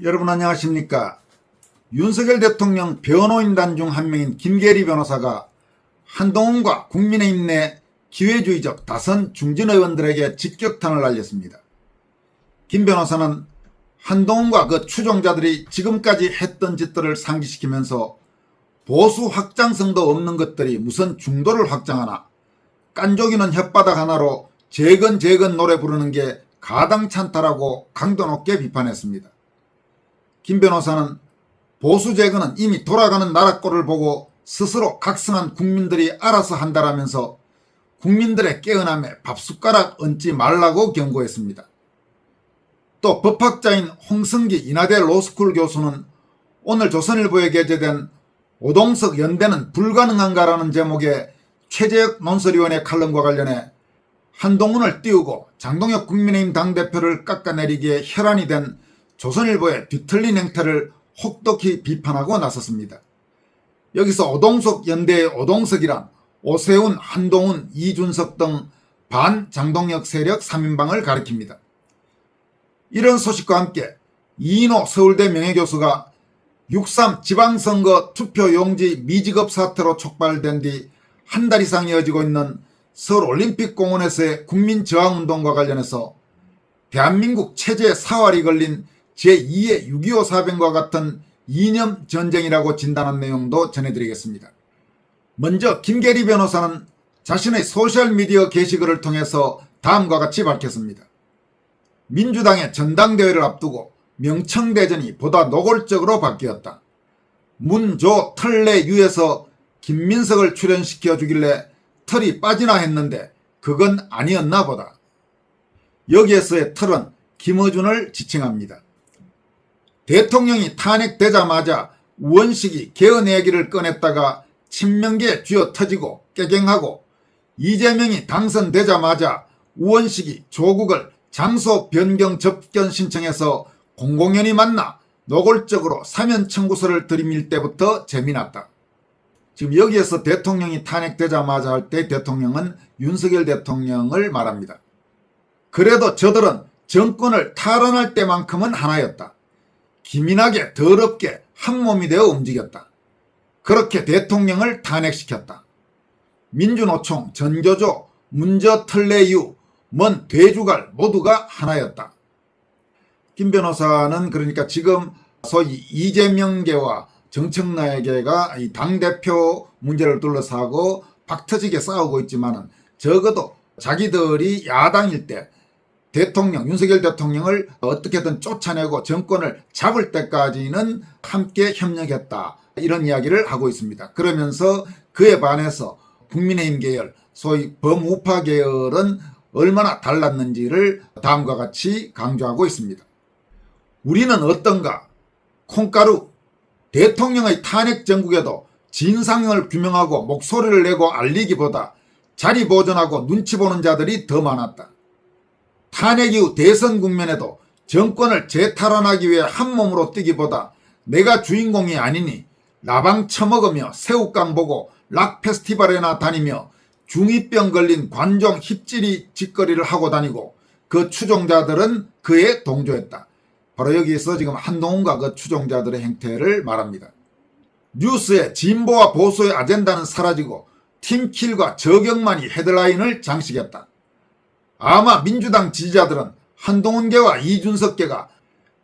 여러분 안녕하십니까? 윤석열 대통령 변호인단 중 한 명인 김계리 변호사가 한동훈과 국민의힘 내 기회주의적 다선 중진 의원들에게 직격탄을 날렸습니다. 김 변호사는 한동훈과 그 추종자들이 지금까지 했던 짓들을 상기시키면서 보수 확장성도 없는 것들이 무슨 중도를 확장하나, 깐족이는 혓바닥 하나로 재건 노래 부르는 게 가당찮다라고 강도 높게 비판했습니다. 김 변호사는 보수 재건은 이미 돌아가는 나라 꼴을 보고 스스로 각성한 국민들이 알아서 한다라면서 국민들의 깨어남에 밥숟가락 얹지 말라고 경고했습니다. 또 법학자인 홍승기 인하대 로스쿨 교수는 오늘 조선일보에 게재된 오동석 연대는 불가능한가라는 제목의 최재혁 논설위원의 칼럼과 관련해 한동훈을 띄우고 장동혁 국민의힘 당대표를 깎아내리기에 혈안이 된 조선일보의 뒤틀린 행태를 혹독히 비판하고 나섰습니다. 여기서 오동석 연대의 오동석이란 오세훈, 한동훈, 이준석 등 반장동혁 세력 3인방을 가리킵니다. 이런 소식과 함께 이인호 서울대 명예교수가 6.3 지방선거 투표용지 미지급 사태로 촉발된 뒤 한 달 이상 이어지고 있는 서울올림픽공원에서의 국민저항운동과 관련해서 대한민국 체제에 사활이 걸린 제2의 6.25 사변과 같은 이념 전쟁이라고 진단한 내용도 전해드리겠습니다. 먼저 김계리 변호사는 자신의 소셜미디어 게시글을 통해서 다음과 같이 밝혔습니다. 민주당의 전당대회를 앞두고 명청대전이 보다 노골적으로 바뀌었다. 문조 털내유에서 김민석을 출연시켜 주길래 털이 빠지나 했는데 그건 아니었나 보다. 여기에서의 털은 김어준을 지칭합니다. 대통령이 탄핵되자마자 우원식이 개헌 얘기를 꺼냈다가 친명계 쥐어 터지고 깨갱하고, 이재명이 당선되자마자 우원식이 조국을 장소 변경 접견 신청해서 공공연히 만나 노골적으로 사면 청구서를 들이밀 때부터 재미났다. 지금 여기에서 대통령이 탄핵되자마자 할 때 대통령은 윤석열 대통령을 말합니다. 그래도 저들은 정권을 탈환할 때만큼은 하나였다. 기민하게 더럽게 한몸이 되어 움직였다. 그렇게 대통령을 탄핵시켰다. 민주노총, 전교조, 문저털내유, 먼 돼주갈 모두가 하나였다. 김 변호사는 그러니까 지금 소위 이재명계와 정청래계가 이 당대표 문제를 둘러싸고 박터지게 싸우고 있지만은 적어도 자기들이 야당일 때 대통령, 윤석열 대통령을 어떻게든 쫓아내고 정권을 잡을 때까지는 함께 협력했다. 이런 이야기를 하고 있습니다. 그러면서 그에 반해서 국민의힘 계열, 소위 범우파 계열은 얼마나 달랐는지를 다음과 같이 강조하고 있습니다. 우리는 어떤가? 콩가루, 대통령의 탄핵 정국에도 진상을 규명하고 목소리를 내고 알리기보다 자리 보존하고 눈치 보는 자들이 더 많았다. 탄핵 이후 대선 국면에도 정권을 재탈환하기 위해 한몸으로 뛰기보다 내가 주인공이 아니니 라방 처먹으며 새우깡 보고 락 페스티벌에나 다니며 중2병 걸린 관종 힙질이 짓거리를 하고 다니고, 그 추종자들은 그에 동조했다. 바로 여기서 지금 한동훈과 그 추종자들의 행태를 말합니다. 뉴스에 진보와 보수의 아젠다는 사라지고 팀킬과 저격만이 헤드라인을 장식했다. 아마 민주당 지지자들은 한동훈계와 이준석계가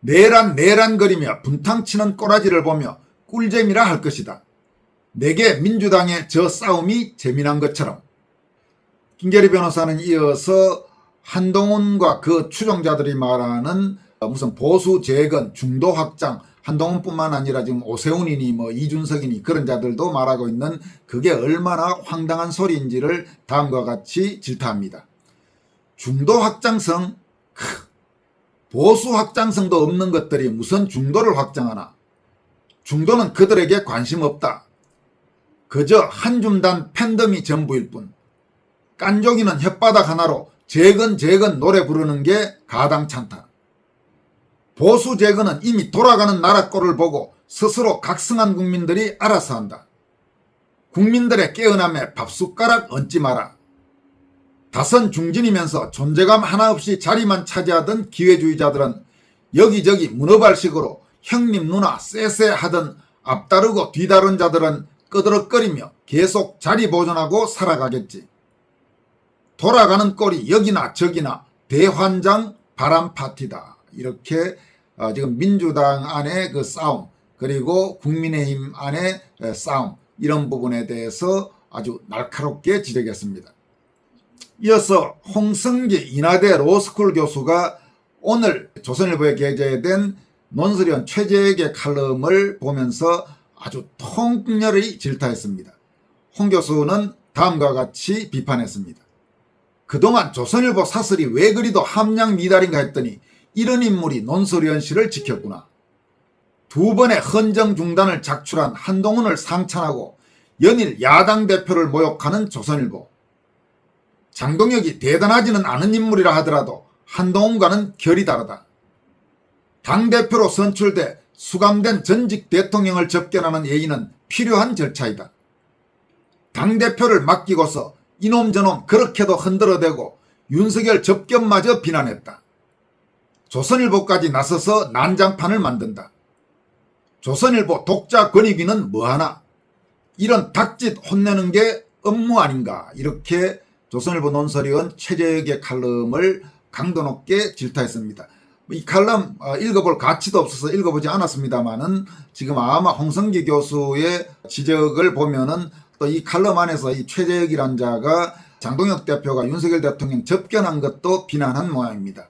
내란거리며 분탕치는 꼬라지를 보며 꿀잼이라 할 것이다. 내게 민주당의 저 싸움이 재미난 것처럼. 김계리 변호사는 이어서 한동훈과 그 추종자들이 말하는 무슨 보수 재건, 중도 확장, 한동훈뿐만 아니라 지금 오세훈이니 뭐 이준석이니 그런 자들도 말하고 있는 그게 얼마나 황당한 소리인지를 다음과 같이 질타합니다. 중도 확장성, 보수 확장성도 없는 것들이 무슨 중도를 확장하나. 중도는 그들에게 관심 없다. 그저 한줌단 팬덤이 전부일 뿐. 깐족이는 혓바닥 하나로 재건 노래 부르는 게 가당찮다. 보수 재건은 이미 돌아가는 나라 꼴을 보고 스스로 각성한 국민들이 알아서 한다. 국민들의 깨어남에 밥숟가락 얹지 마라. 다선 중진이면서 존재감 하나 없이 자리만 차지하던 기회주의자들은 여기저기 문어발식으로 형님 누나 쎄쎄 하던 앞다르고 뒤다른 자들은 끄드럭거리며 계속 자리 보존하고 살아가겠지. 돌아가는 꼴이 여기나 저기나 대환장 바람 파티다. 이렇게 지금 민주당 안의 그 싸움, 그리고 국민의힘 안의 싸움, 이런 부분에 대해서 아주 날카롭게 지적했습니다. 이어서 홍성기 인하대 로스쿨 교수가 오늘 조선일보에 게재된 논설위원 최재혁의 칼럼을 보면서 아주 통렬히 질타했습니다. 홍 교수는 다음과 같이 비판했습니다. 그동안 조선일보 사설이 왜 그리도 함량미달인가 했더니 이런 인물이 논설위원실을 지켰구나. 두 번의 헌정 중단을 작출한 한동훈을 상찬하고 연일 야당 대표를 모욕하는 조선일보. 장동혁이 대단하지는 않은 인물이라 하더라도 한동훈과는 결이 다르다. 당대표로 선출돼 수감된 전직 대통령을 접견하는 예의는 필요한 절차이다. 당대표를 맡기고서 이놈 저놈 그렇게도 흔들어대고 윤석열 접견마저 비난했다. 조선일보까지 나서서 난장판을 만든다. 조선일보 독자 권익위는 뭐하나? 이런 닭짓 혼내는 게 업무 아닌가? 이렇게 조선일보 논설위원 최재혁의 칼럼을 강도 높게 질타했습니다. 이 칼럼 읽어볼 가치도 없어서 읽어보지 않았습니다만은 지금 아마 홍성기 교수의 지적을 보면은 또 이 칼럼 안에서 이 최재혁이란 자가 장동혁 대표가 윤석열 대통령 접견한 것도 비난한 모양입니다.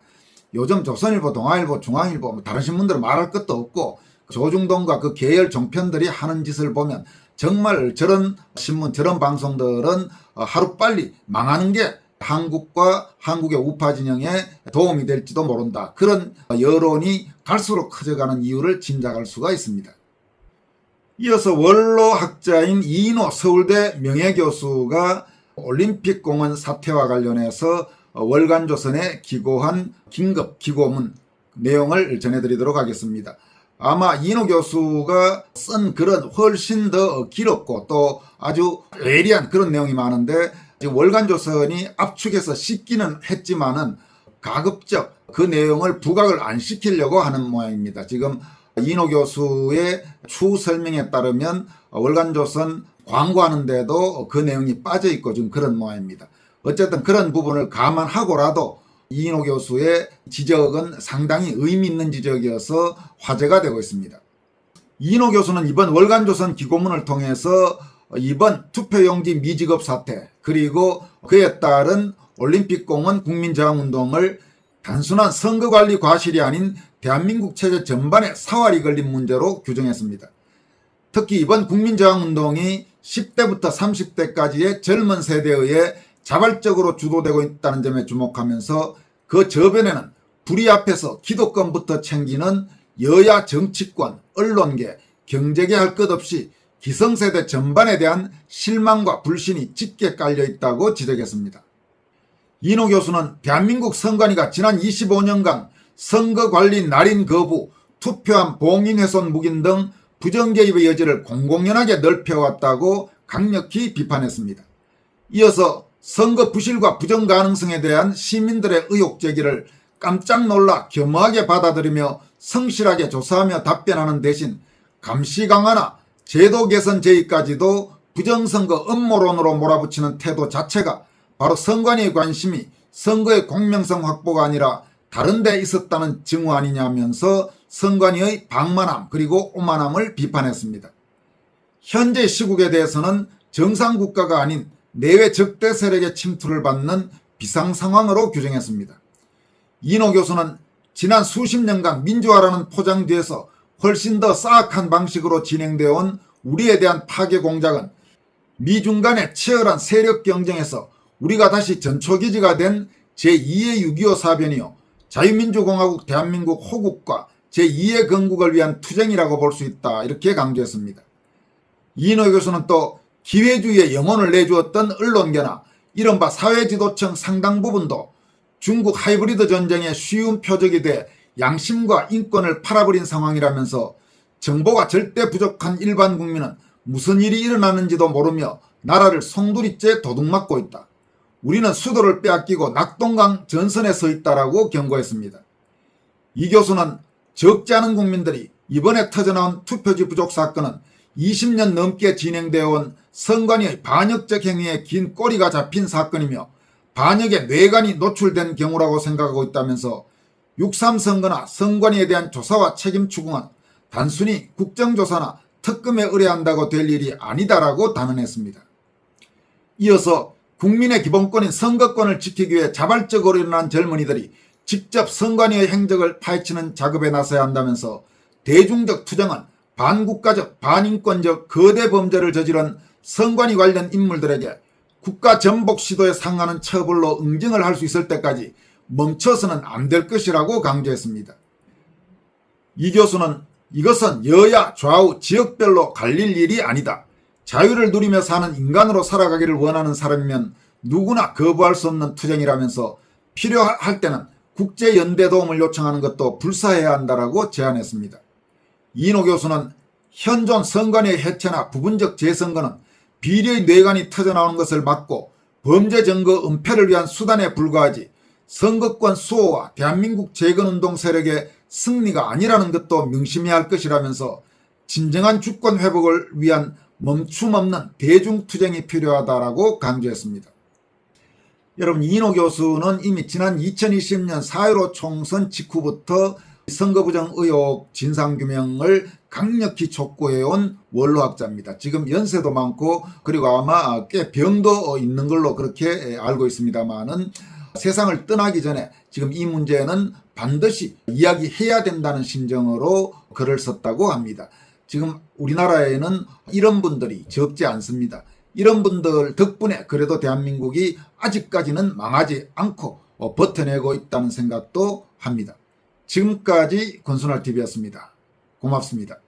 요즘 조선일보, 동아일보, 중앙일보 다른 신문들은 말할 것도 없고 조중동과 그 계열 종편들이 하는 짓을 보면 정말 저런 신문, 저런 방송들은 하루빨리 망하는 게 한국과 한국의 우파 진영에 도움이 될지도 모른다. 그런 여론이 갈수록 커져가는 이유를 짐작할 수가 있습니다. 이어서 원로학자인 이인호 서울대 명예교수가 올림픽공원 사태와 관련해서 월간조선에 기고한 긴급 기고문 내용을 전해드리도록 하겠습니다. 아마 이인호 교수가 쓴 글은 훨씬 더 길었고 또 아주 예리한 그런 내용이 많은데 지금 월간조선이 압축해서 씻기는 했지만은 가급적 그 내용을 부각을 안 시키려고 하는 모양입니다. 지금 이인호 교수의 추후 설명에 따르면 월간조선 광고하는데도 그 내용이 빠져 있고 지금 그런 모양입니다. 어쨌든 그런 부분을 감안하고라도 이인호 교수의 지적은 상당히 의미 있는 지적이어서 화제가 되고 있습니다. 이인호 교수는 이번 월간조선 기고문을 통해서 이번 투표용지 미지급 사태 그리고 그에 따른 올림픽공원 국민저항운동을 단순한 선거관리 과실이 아닌 대한민국 체제 전반에 사활이 걸린 문제로 규정했습니다. 특히 이번 국민저항운동이 10대부터 30대까지의 젊은 세대에 의해 자발적으로 주도되고 있다는 점에 주목하면서 그 저변에는 불의 앞에서 기득권부터 챙기는 여야 정치권, 언론계, 경제계 할 것 없이 기성세대 전반에 대한 실망과 불신이 짙게 깔려 있다고 지적했습니다. 이인호 교수는 대한민국 선관위가 지난 25년간 선거관리 날인 거부, 투표함 봉인훼손 묵인 등 부정개입의 여지를 공공연하게 넓혀왔다고 강력히 비판했습니다. 이어서 선거 부실과 부정 가능성에 대한 시민들의 의혹 제기를 깜짝 놀라 겸허하게 받아들이며 성실하게 조사하며 답변하는 대신 감시 강화나 제도 개선 제의까지도 부정선거 음모론으로 몰아붙이는 태도 자체가 바로 선관위의 관심이 선거의 공명성 확보가 아니라 다른 데 있었다는 증후 아니냐면서 선관위의 방만함 그리고 오만함을 비판했습니다. 현재 시국에 대해서는 정상국가가 아닌 내외 적대 세력의 침투를 받는 비상상황으로 규정했습니다. 이인호 교수는 지난 수십 년간 민주화라는 포장 뒤에서 훨씬 더 사악한 방식으로 진행되어 온 우리에 대한 파괴 공작은 미중 간의 치열한 세력 경쟁에서 우리가 다시 전초기지가 된 제2의 6.25 사변이요 자유민주공화국 대한민국 호국과 제2의 건국을 위한 투쟁이라고 볼 수 있다 이렇게 강조했습니다. 이인호 교수는 또 기회주의의 영혼을 내주었던 언론계나 이른바 사회지도층 상당 부분도 중국 하이브리드 전쟁의 쉬운 표적이 돼 양심과 인권을 팔아버린 상황이라면서 정보가 절대 부족한 일반 국민은 무슨 일이 일어나는지도 모르며 나라를 송두리째 도둑맞고 있다. 우리는 수도를 빼앗기고 낙동강 전선에 서 있다라고 경고했습니다. 이 교수는 적지 않은 국민들이 이번에 터져나온 투표지 부족 사건은 20년 넘게 진행되어 온 선관위의 반역적 행위에 긴 꼬리가 잡힌 사건이며 반역의 뇌관이 노출된 경우라고 생각하고 있다면서 6.3 선거나 선관위에 대한 조사와 책임 추궁은 단순히 국정조사나 특검에 의뢰한다고 될 일이 아니다라고 단언했습니다. 이어서 국민의 기본권인 선거권을 지키기 위해 자발적으로 일어난 젊은이들이 직접 선관위의 행적을 파헤치는 작업에 나서야 한다면서 대중적 투쟁은 반국가적 반인권적 거대 범죄를 저지른 선관위 관련 인물들에게 국가 전복 시도에 상하는 처벌로 응징을 할 수 있을 때까지 멈춰서는 안 될 것이라고 강조했습니다. 이 교수는 이것은 여야 좌우 지역별로 갈릴 일이 아니다. 자유를 누리며 사는 인간으로 살아가기를 원하는 사람이면 누구나 거부할 수 없는 투쟁이라면서 필요할 때는 국제연대 도움을 요청하는 것도 불사해야 한다라고 제안했습니다. 이인호 교수는 현존 선관위의 해체나 부분적 재선거는 비리의 뇌관이 터져나오는 것을 막고 범죄 증거 은폐를 위한 수단에 불과하지 선거권 수호와 대한민국 재건운동 세력의 승리가 아니라는 것도 명심해야 할 것이라면서 진정한 주권 회복을 위한 멈춤 없는 대중투쟁이 필요하다라고 강조했습니다. 여러분, 이인호 교수는 이미 지난 2020년 4.15 총선 직후부터 선거부정 의혹 진상규명을 강력히 촉구해온 원로학자입니다. 지금 연세도 많고 그리고 아마 꽤 병도 있는 걸로 그렇게 알고 있습니다만은 세상을 떠나기 전에 지금 이 문제는 반드시 이야기해야 된다는 심정으로 글을 썼다고 합니다. 지금 우리나라에는 이런 분들이 적지 않습니다. 이런 분들 덕분에 그래도 대한민국이 아직까지는 망하지 않고 버텨내고 있다는 생각도 합니다. 지금까지 권순할TV였습니다. 고맙습니다.